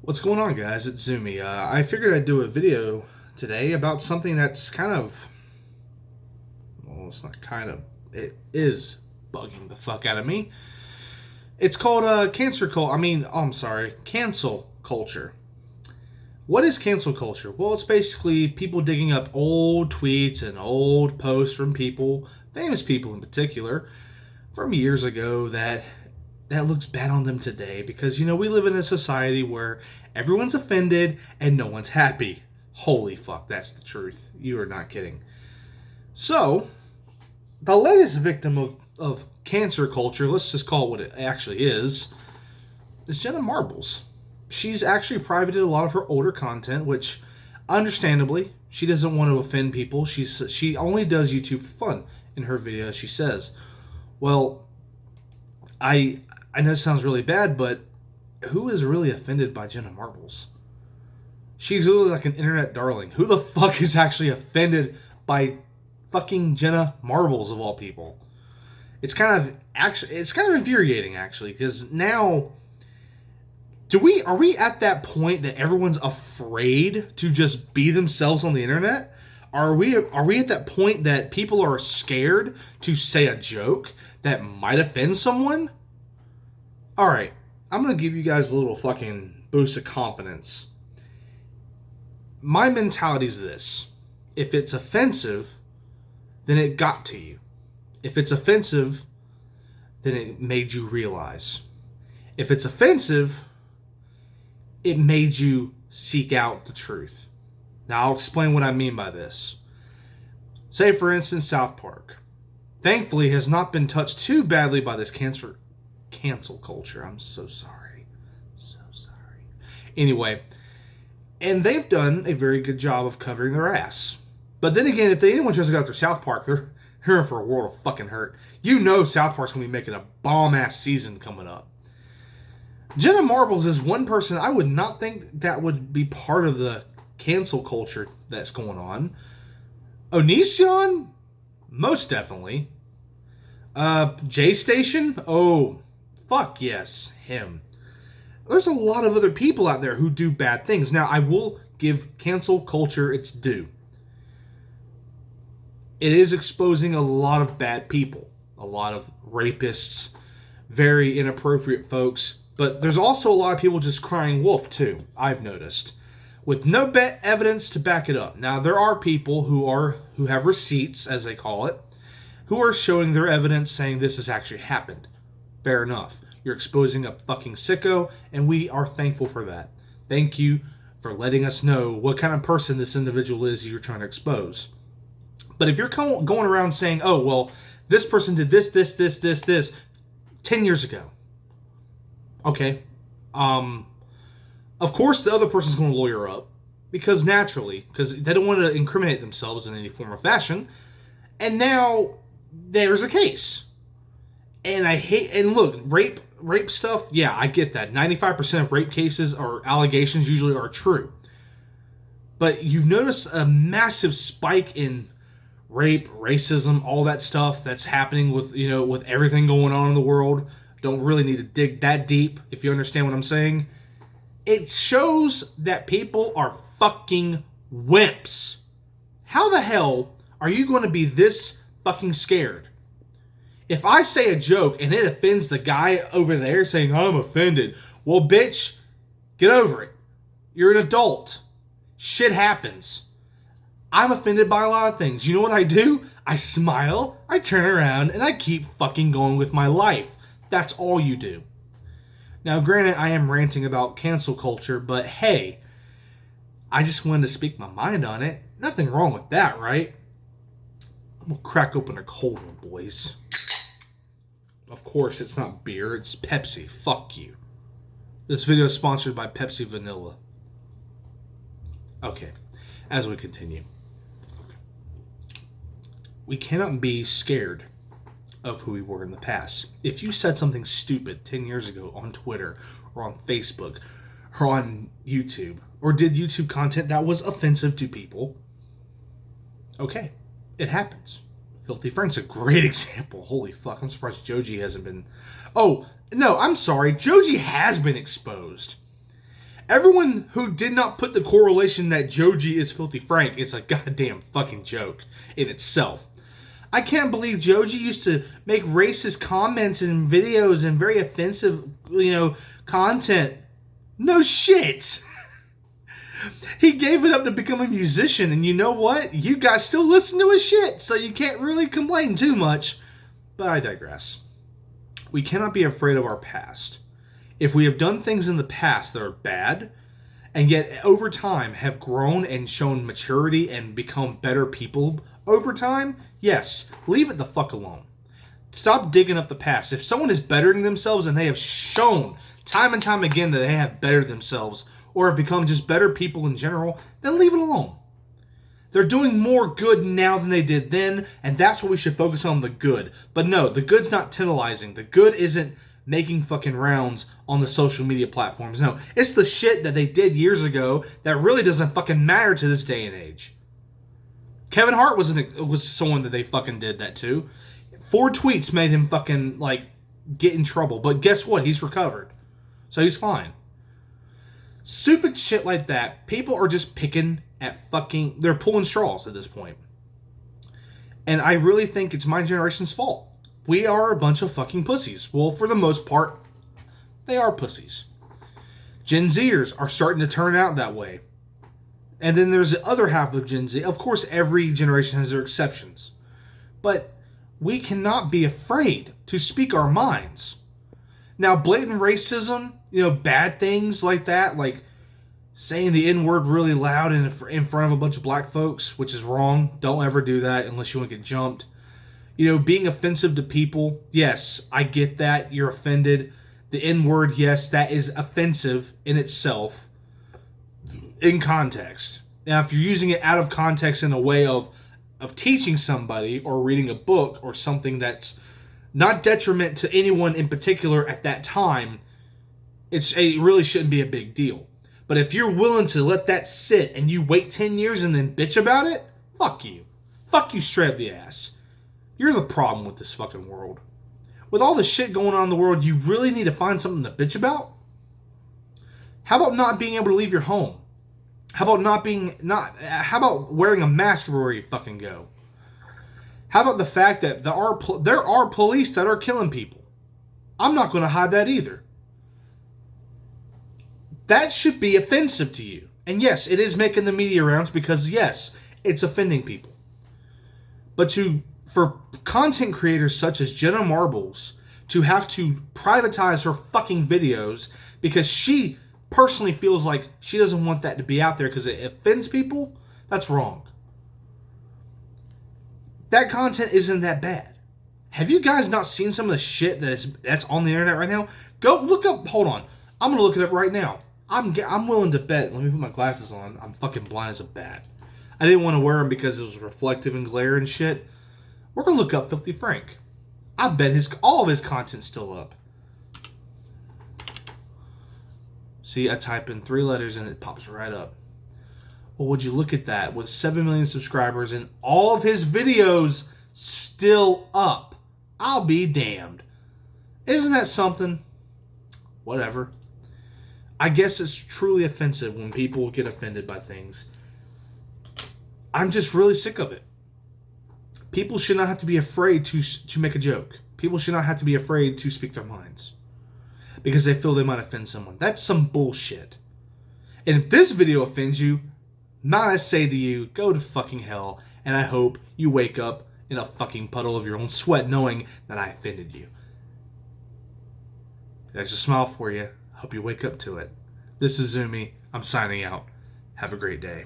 What's going on, guys? It's Zumi. I figured I'd do a video today about something that's it's not it is bugging the fuck out of me. It's called cancel culture. What is cancel culture? Well, it's basically people digging up old tweets and old posts from people, famous people in particular, from years ago that looks bad on them today because we live in a society where everyone's offended and no one's happy. Holy fuck, that's the truth. You are not kidding. So, the latest victim of cancer culture, let's just call it what it actually is Jenna Marbles. She's actually privated a lot of her older content, which understandably she doesn't want to offend people. She only does YouTube for fun. In her video, she says, well, I know it sounds really bad, but who is really offended by Jenna Marbles? She's literally like an internet darling. Who the fuck is actually offended by fucking Jenna Marbles of all people? It's kind of infuriating actually, because now are we at that point that everyone's afraid to just be themselves on the internet? Are we at that point that people are scared to say a joke that might offend someone? Alright, I'm going to give you guys a little fucking boost of confidence. My mentality is this. If it's offensive, then it got to you. If it's offensive, then it made you realize. If it's offensive, it made you seek out the truth. Now, I'll explain what I mean by this. Say, for instance, South Park. Thankfully, has not been touched too badly by this cancel culture. I'm so sorry. So sorry. Anyway, and they've done a very good job of covering their ass. But then again, if anyone tries to go after South Park, they're in for a world of fucking hurt. You know South Park's going to be making a bomb-ass season coming up. Jenna Marbles is one person I would not think that would be part of the cancel culture that's going on. Onision? Most definitely. J Station? Oh, fuck yes, him. There's a lot of other people out there who do bad things. Now, I will give cancel culture its due. It is exposing a lot of bad people, a lot of rapists, very inappropriate folks, but there's also a lot of people just crying wolf too, I've noticed, with no evidence to back it up. Now, there are people who have receipts, as they call it, who are showing their evidence saying this has actually happened. Fair enough. You're exposing a fucking sicko, and we are thankful for that. Thank you for letting us know what kind of person this individual is you're trying to expose. But if you're going around saying, oh, well, this person did this 10 years ago. Okay. Of course, the other person's going to lawyer up. Because they don't want to incriminate themselves in any form or fashion. And now there's a case. And look, rape stuff, yeah, I get that. 95% of rape cases or allegations usually are true. But you've noticed a massive spike in rape, racism, all that stuff that's happening with everything going on in the world. Don't really need to dig that deep, if you understand what I'm saying. It shows that people are fucking wimps. How the hell are you going to be this fucking scared? If I say a joke and it offends the guy over there saying, I'm offended, well, bitch, get over it. You're an adult. Shit happens. I'm offended by a lot of things. You know what I do? I smile, I turn around, and I keep fucking going with my life. That's all you do. Now, granted, I am ranting about cancel culture, but hey, I just wanted to speak my mind on it. Nothing wrong with that, right? We'll crack open a cold one, boys. Of course, it's not beer, it's Pepsi. Fuck you. This video is sponsored by Pepsi Vanilla. Okay, as we continue. We cannot be scared of who we were in the past. If you said something stupid 10 years ago on Twitter or on Facebook or on YouTube or did YouTube content that was offensive to people, okay, it happens. Filthy Frank's a great example. Holy fuck, I'm surprised Joji hasn't been... Oh, no, I'm sorry. Joji has been exposed. Everyone who did not put the correlation that Joji is Filthy Frank is a goddamn fucking joke in itself. I can't believe Joji used to make racist comments and videos and very offensive, content. No shit. He gave it up to become a musician, and you know what? You guys still listen to his shit, so you can't really complain too much. But I digress. We cannot be afraid of our past. If we have done things in the past that are bad, and yet over time have grown and shown maturity and become better people over time, yes, leave it the fuck alone. Stop digging up the past. If someone is bettering themselves and they have shown time and time again that they have bettered themselves or have become just better people in general, then leave it alone. They're doing more good now than they did then, and that's what we should focus on, the good. But no, the good's not tantalizing. The good isn't making fucking rounds on the social media platforms. No, it's the shit that they did years ago that really doesn't fucking matter to this day and age. Kevin Hart was someone that they fucking did that to. 4 tweets made him fucking, get in trouble. But guess what? He's recovered. So he's fine. Stupid shit like that, people are just picking at fucking... They're pulling straws at this point. And I really think it's my generation's fault. We are a bunch of fucking pussies. Well, for the most part, they are pussies. Gen Zers are starting to turn out that way. And then there's the other half of Gen Z. Of course, every generation has their exceptions. But we cannot be afraid to speak our minds. Now, blatant racism, bad things like that, like saying the N-word really loud in front of a bunch of black folks, which is wrong. Don't ever do that unless you want to get jumped. Being offensive to people, yes, I get that. You're offended. The N-word, yes, that is offensive in itself, in context. Now, if you're using it out of context in a way of teaching somebody or reading a book or something that's not detriment to anyone in particular at that time, it really shouldn't be a big deal. But if you're willing to let that sit and you wait 10 years and then bitch about it, fuck you. Fuck you straight up the ass. You're the problem with this fucking world. With all the shit going on in the world, you really need to find something to bitch about? How about not being able to leave your home? How about wearing a mask everywhere you fucking go? How about the fact that there are police that are killing people? I'm not going to hide that either. That should be offensive to you. And yes, it is making the media rounds because yes, it's offending people. But for content creators such as Jenna Marbles to have to privatize her fucking videos because she personally feels like she doesn't want that to be out there because it offends people, that's wrong. That content isn't that bad. Have you guys not seen some of the shit that's on the internet right now? Go look up. Hold on, I'm gonna look it up right now. I'm willing to bet. Let me put my glasses on. I'm fucking blind as a bat. I didn't want to wear them because it was reflective and glare and shit. We're gonna look up Filthy Frank. I bet all of his content's still up. See, I type in 3 letters and it pops right up. Well, would you look at that? With 7 million subscribers and all of his videos still up. I'll be damned. Isn't that something? Whatever. I guess it's truly offensive when people get offended by things. I'm just really sick of it. People should not have to be afraid to make a joke. People should not have to be afraid to speak their minds because they feel they might offend someone. That's some bullshit. And if this video offends you, I say to you, go to fucking hell, and I hope you wake up in a fucking puddle of your own sweat knowing that I offended you. There's a smile for you. I hope you wake up to it. This is Zumi. I'm signing out. Have a great day.